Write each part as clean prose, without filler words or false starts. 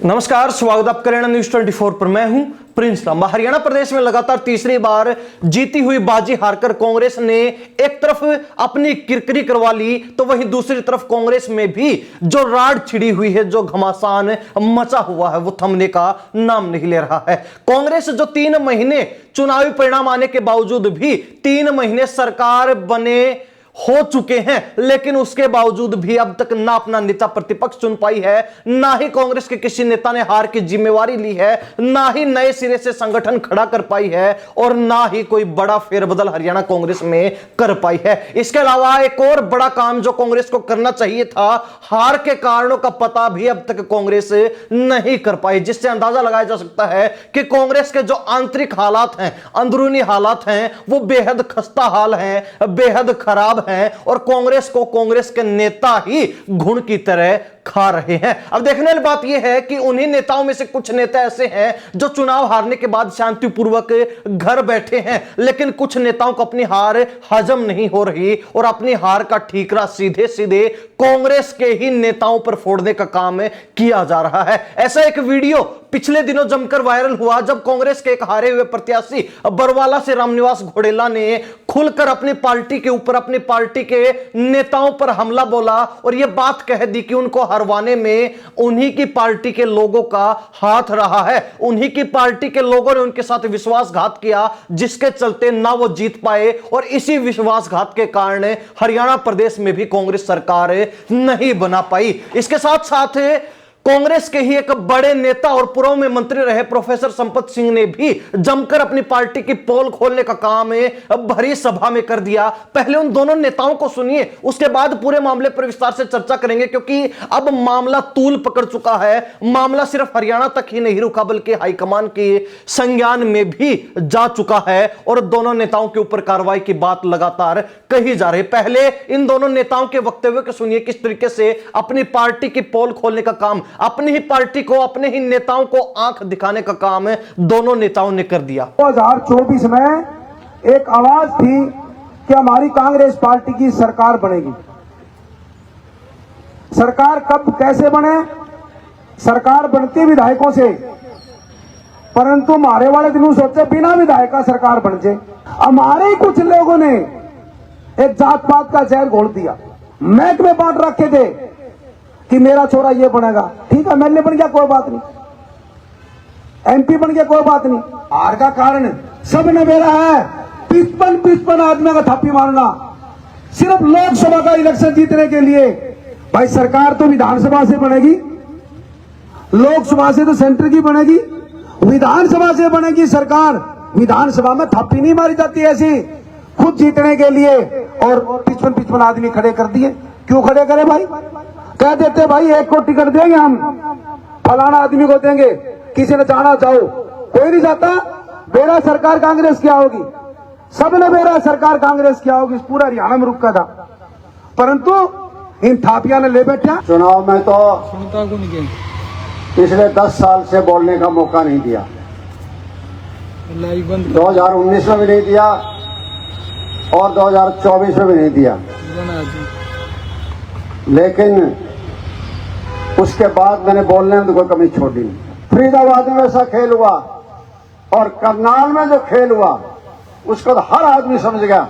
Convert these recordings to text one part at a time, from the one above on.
नमस्कार, स्वागत आप करें न्यूज 24 पर। मैं हूं प्रिंस लांबा। हरियाणा प्रदेश में लगातार तीसरी बार जीती हुई बाजी हारकर कांग्रेस ने एक तरफ अपनी किरकिरी करवा ली, तो वहीं दूसरी तरफ कांग्रेस में भी जो राड़ छिड़ी हुई है, जो घमासान मचा हुआ है, वो थमने का नाम नहीं ले रहा है। कांग्रेस जो 3 महीने चुनावी परिणाम आने के बावजूद भी 3 महीने सरकार बने हो चुके हैं, लेकिन उसके बावजूद भी अब तक ना अपना नेता प्रतिपक्ष चुन पाई है, ना ही कांग्रेस के किसी नेता ने हार की जिम्मेवारी ली है, ना ही नए सिरे से संगठन खड़ा कर पाई है, और ना ही कोई बड़ा फेरबदल हरियाणा कांग्रेस में कर पाई है। इसके अलावा एक और बड़ा काम जो कांग्रेस को करना चाहिए था, हार के कारणों का पता भी अब तक कांग्रेस नहीं कर पाई, जिससे अंदाजा लगाया जा सकता है कि कांग्रेस के जो आंतरिक हालात हैं, अंदरूनी हालात हैं, वो बेहद खस्ता हाल हैं, बेहद खराब हैं, और कांग्रेस को कांग्रेस के नेता ही घुन की तरह खा रहे हैं। अब देखने वाली बात यह है कि उन्हीं नेताओं में से कुछ नेता ऐसे हैं जो चुनाव हारने के बाद शांतिपूर्वक घर बैठे हैं, लेकिन कुछ नेताओं को अपनी हार हजम नहीं हो रही और अपनी हार का ठीकरा सीधे सीधे कांग्रेस के ही नेताओं पर फोड़ने का काम किया जा रहा है। ऐसा एक वीडियो पिछले दिनों जमकर वायरल हुआ, जब कांग्रेस के एक हारे हुए प्रत्याशी बरवाला से रामनिवास घोडेला ने खुलकर अपनी पार्टी के ऊपर, अपनी पार्टी के नेताओं पर हमला बोला और यह बात कह दी कि उनको हरवाने में उन्हीं की पार्टी के लोगों का हाथ रहा है, उन्हीं की पार्टी के लोगों ने उनके साथ विश्वासघात किया, जिसके चलते ना वो जीत पाए, और इसी विश्वासघात के कारण हरियाणा प्रदेश में भी कांग्रेस सरकार नहीं बना पाई। इसके साथ साथ कांग्रेस के ही एक बड़े नेता और पूर्व में मंत्री रहे प्रोफेसर संपत सिंह ने भी जमकर अपनी पार्टी की पोल खोलने का काम भरी सभा में कर दिया। पहले उन दोनों नेताओं को सुनिए, उसके बाद पूरे मामले पर विस्तार से चर्चा करेंगे, क्योंकि अब मामला तूल पकड़ चुका है। मामला सिर्फ हरियाणा तक ही नहीं रुका, बल्कि हाईकमान के संज्ञान में भी जा चुका है, और दोनों नेताओं के ऊपर कार्रवाई की बात लगातार कही जा रही है। पहले इन दोनों नेताओं के वक्तव्य को सुनिए, किस तरीके से अपनी पार्टी की पोल खोलने का काम, अपनी ही पार्टी को, अपने ही नेताओं को आंख दिखाने का काम दोनों नेताओं ने कर दिया। 2024 में एक आवाज थी कि हमारी कांग्रेस पार्टी की सरकार बनेगी। सरकार कब कैसे बने? सरकार बनती विधायकों से, परंतु हमारे वाले दिनों सोचे बिना विधायक का सरकार बन जाए। हमारे कुछ लोगों ने एक जात पात का जहर घोल दिया, महकमे बांट रखे थे कि मेरा छोरा ये बनेगा, ठीक है, एमएलए बन गया कोई बात नहीं, एमपी बन गया कोई बात नहीं। हार का कारण सबने मेरा है 55 आदमी का थापी मारना, सिर्फ लोकसभा का इलेक्शन जीतने के लिए। भाई सरकार तो विधानसभा से बनेगी, लोकसभा से तो सेंटर की बनेगी, विधानसभा से बनेगी सरकार। विधानसभा में थापी नहीं मारी जाती ऐसी, खुद जीतने के लिए, और 55 आदमी खड़े कर दिए। क्यों खड़े करे भाई? कह देते भाई 1 को टिकट देंगे हम, फलाना आदमी को देंगे, किसी ने जाना चाहो, कोई नहीं जाता। मेरा सरकार कांग्रेस क्या होगी, सबने मेरा सरकार कांग्रेस क्या होगी, पूरा हरियाणा में रुका था, परंतु इन थापिया ने ले बैठा। चुनाव में तो पिछले 10 साल से बोलने का मौका नहीं दिया, 2019 में भी नहीं दिया और 2024 में भी नहीं दिया, लेकिन उसके बाद मैंने बोलने में तो कोई कमी छोड़ी नहीं। फरीदाबाद में वैसा खेल हुआ और करनाल में जो खेल हुआ उसको तो हर आदमी समझ गया,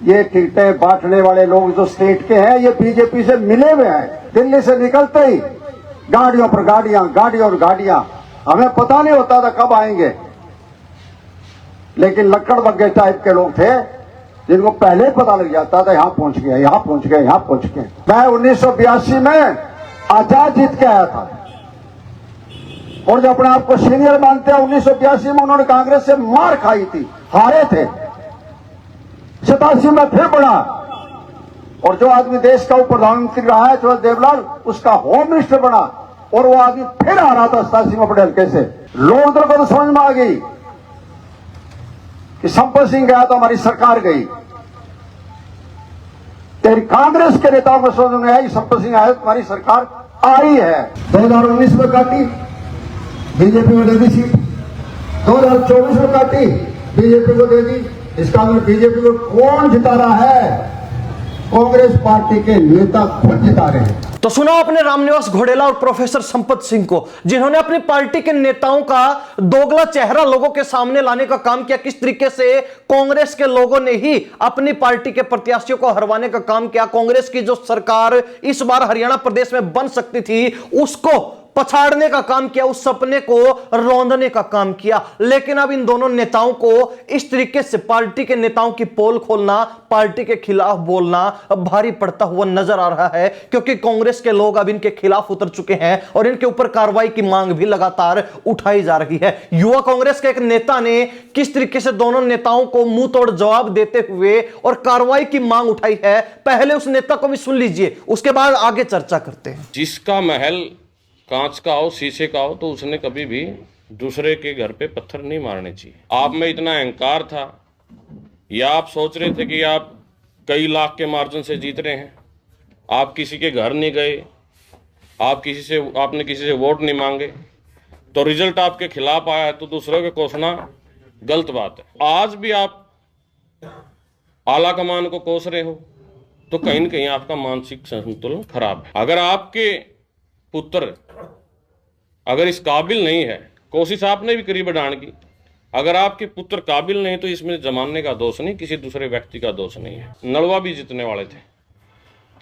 ये टिकटें बांटने वाले लोग जो स्टेट के हैं, ये बीजेपी से मिले हुए हैं। दिल्ली से निकलते ही गाड़ियों पर गाड़ियां, गाड़ियों और गाड़ियां, हमें पता नहीं होता था कब आएंगे, लेकिन लक्कड़ बग्गे टाइप के लोग थे जिनको पहले पता लग जाता था यहां पहुंच गए, यहां पहुंच गए, यहां पहुंच गए। मैं 1982 में आजाद जीत के आया था, और जो अपने आप को सीनियर मानते हैं, 1982 में उन्होंने कांग्रेस से मार खाई थी, हारे थे। 87 में फिर बढ़ा, और जो आदमी देश का प्रधानमंत्री रहा है चौधरी देवलाल, उसका होम मिनिस्टर बना, और वो आदमी फिर आ रहा था 87 में बड़े हल्के से। लोकदल को तो समझ में आ गई कि संपत सिंह गया तो हमारी सरकार गई। तेरी कांग्रेस के नेताओं को समझ में आई, संपत सिंह आया तो हमारी सरकार आई है। 2019 में काटी, बीजेपी को दे दी सीट, 2024 में काटी, बीजेपी को दे दी। इसका मतलब बीजेपी को कौन जिता रहा है? कांग्रेस पार्टी के नेता खुद जिता रहे हैं। तो सुना आपने रामनिवास घोडेला और प्रोफेसर संपत सिंह को, जिन्होंने अपनी पार्टी के नेताओं का दोगला चेहरा लोगों के सामने लाने का काम किया। किस तरीके से कांग्रेस के लोगों ने ही अपनी पार्टी के प्रत्याशियों को हरवाने का काम किया। कांग्रेस की जो सरकार इस बार हरियाणा प्रदेश में बन सकती थी, उसको पछाड़ने का काम किया, उस सपने को रौंदने का काम किया। लेकिन अब इन दोनों नेताओं को इस तरीके से पार्टी के नेताओं की पोल खोलना, पार्टी के खिलाफ बोलना अब भारी पड़ता हुआ नजर आ रहा है, क्योंकि कांग्रेस के लोग अब इनके खिलाफ उतर चुके हैं और इनके ऊपर कार्रवाई की मांग भी लगातार उठाई जा रही है। युवा कांग्रेस के एक नेता ने किस तरीके से दोनों नेताओं को मुंह तोड़ जवाब देते हुए और कार्रवाई की मांग उठाई है, पहले उस नेता को भी सुन लीजिए, उसके बाद आगे चर्चा करते हैं। जिसका महल कांच का हो, शीशे का हो, तो उसने कभी भी दूसरे के घर पे पत्थर नहीं मारने चाहिए। आप में इतना अहंकार था, या आप सोच रहे थे कि आप कई लाख के मार्जिन से जीत रहे हैं, आप किसी के घर नहीं गए, आपने किसी से वोट नहीं मांगे, तो रिजल्ट आपके खिलाफ आया है, तो दूसरों के कोसना गलत बात है। आज भी आप आला कमान को कोस रहे हो, तो कहीं न कहीं आपका मानसिक संतुलन खराब है। अगर आपके पुत्र अगर इस काबिल नहीं है, कोशिश आपने भी करी बढ़ाने की, अगर आपके पुत्र काबिल नहीं, तो इसमें जमाने का दोष नहीं, किसी दूसरे व्यक्ति का दोष नहीं है। नलवा भी जीतने वाले थे,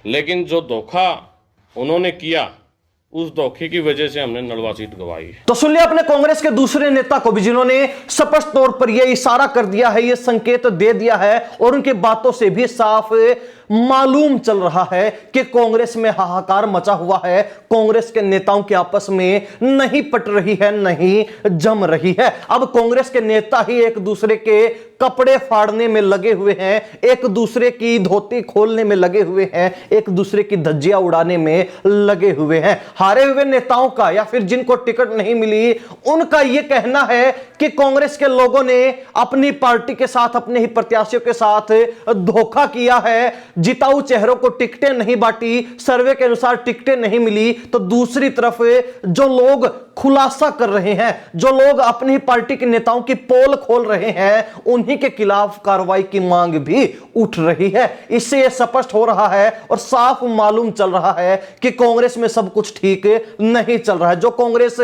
लेकिन जो धोखा उन्होंने किया, उस धोखे की वजह से हमने नलवा सीट गंवाई है। तो सुन लिया अपने कांग्रेस के दूसरे नेता को भी, जिन्होंने स्पष्ट तौर पर यह इशारा कर दिया है, यह संकेत दे दिया है और उनकी बातों से भी साफ मालूम चल रहा है कि कांग्रेस में हाहाकार मचा हुआ है। कांग्रेस के नेताओं के आपस में नहीं पट रही है, नहीं जम रही है। अब कांग्रेस के नेता ही एक दूसरे के कपड़े फाड़ने में लगे हुए हैं, एक दूसरे की धोती खोलने में लगे हुए हैं, एक दूसरे की धज्जियां उड़ाने में लगे हुए हैं। हारे हुए नेताओं का या फिर जिनको टिकट नहीं मिली, उनका यह कहना है कि कांग्रेस के लोगों ने अपनी पार्टी के साथ, अपने ही प्रत्याशियों के साथ धोखा किया है, जिताऊ चेहरों को टिकटें नहीं बांटी, सर्वे के अनुसार टिकटें नहीं मिली। तो दूसरी तरफ जो लोग खुलासा कर रहे हैं, जो लोग अपनी पार्टी के नेताओं की पोल खोल रहे हैं, उन्हीं के खिलाफ कार्रवाई की मांग भी उठ रही है। इससे यह स्पष्ट हो रहा है और साफ मालूम चल रहा है कि कांग्रेस में सब कुछ ठीक नहीं चल रहा है। जो कांग्रेस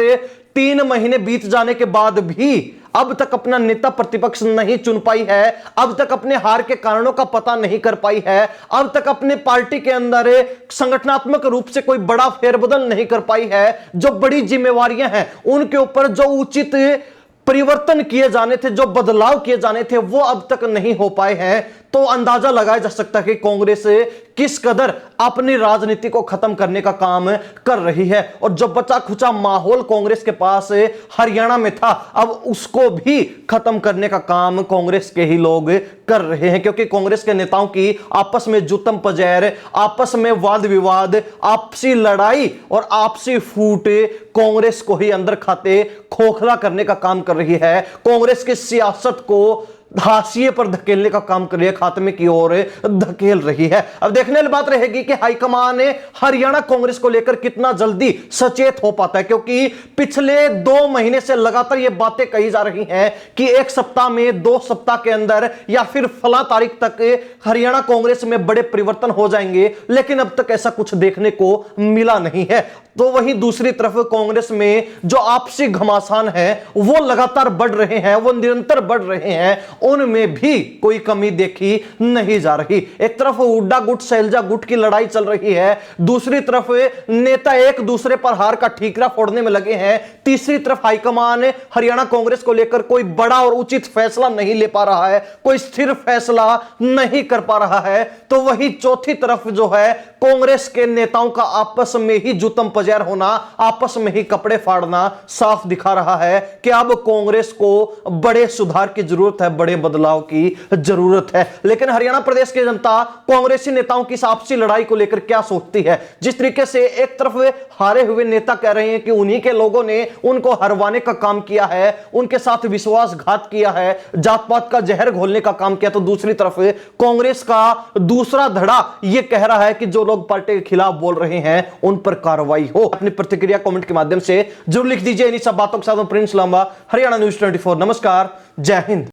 3 महीने बीत जाने के बाद भी अब तक अपना नेता प्रतिपक्ष नहीं चुन पाई है, अब तक अपने हार के कारणों का पता नहीं कर पाई है, अब तक अपने पार्टी के अंदर संगठनात्मक रूप से कोई बड़ा फेरबदल नहीं कर पाई है, जो बड़ी जिम्मेवारियां हैं उनके ऊपर जो उचित परिवर्तन किए जाने थे, जो बदलाव किए जाने थे, वो अब तक नहीं हो पाए हैं, तो अंदाजा लगाया जा सकता है कि कांग्रेस किस कदर अपनी राजनीति को खत्म करने का काम कर रही है। और जो बचा खुचा माहौल कांग्रेस के पास हरियाणा में था, अब उसको भी खत्म करने का काम कांग्रेस के ही लोग कर रहे हैं, क्योंकि कांग्रेस के नेताओं की आपस में जुतम पजैर, आपस में वाद विवाद, आपसी लड़ाई और आपसी फूट कांग्रेस को ही अंदर खाते खोखला करने का काम कर रही है। कांग्रेस की सियासत को हाशिए पर धकेलने का काम कर रही है, खात्मे की ओर धकेल रही है। अब देखने वाली बात रहेगी कि हाईकमान हरियाणा कांग्रेस को लेकर कितना जल्दी सचेत हो पाता है, क्योंकि पिछले 2 महीने से लगातार ये बातें कही जा रही हैं कि 1 सप्ताह में, 2 सप्ताह के अंदर या फिर फला तारीख तक हरियाणा कांग्रेस में बड़े परिवर्तन हो जाएंगे, लेकिन अब तक ऐसा कुछ देखने को मिला नहीं है। तो वहीं दूसरी तरफ कांग्रेस में जो आपसी घमासान है वो लगातार बढ़ रहे हैं, वो निरंतर बढ़ रहे हैं, उनमें भी कोई कमी देखी नहीं जा रही। एक तरफ हुड्डा गुट शैलजा गुट की लड़ाई चल रही है, दूसरी तरफ नेता एक दूसरे पर हार का ठीकरा फोड़ने में लगे हैं, तीसरी तरफ हाईकमान हरियाणा कांग्रेस को लेकर कोई बड़ा और उचित फैसला नहीं ले पा रहा है, कोई स्थिर फैसला नहीं कर पा रहा है। तो वही चौथी तरफ जो है कांग्रेस के नेताओं का आपस में ही जुतम पजैर होना, आपस में ही कपड़े फाड़ना साफ दिखा रहा है कि अब कांग्रेस को बड़े सुधार की जरूरत है, बड़े बदलाव की जरूरत है। लेकिन हरियाणा प्रदेश की जनता कांग्रेसी नेताओं की आपसी लड़ाई को लेकर क्या सोचती है? जिस तरीके से एक तरफ हारे हुए नेता कह रहे हैं कि उन्हीं के लोगों ने उनको हरवाने का काम किया है, उनके साथ विश्वासघात किया है, जात पात का जहर घोलने का काम किया, तो दूसरी तरफ कांग्रेस का दूसरा धड़ा यह कह रहा है कि जो लोग पार्टी के खिलाफ बोल रहे हैं उन पर कार्रवाई हो। अपनी प्रतिक्रिया कमेंट के माध्यम से जरूर लिख दीजिए। इन्हीं सब बातों के साथ प्रिंस लांबा, हरियाणा न्यूज़ 24। नमस्कार, जय हिंद।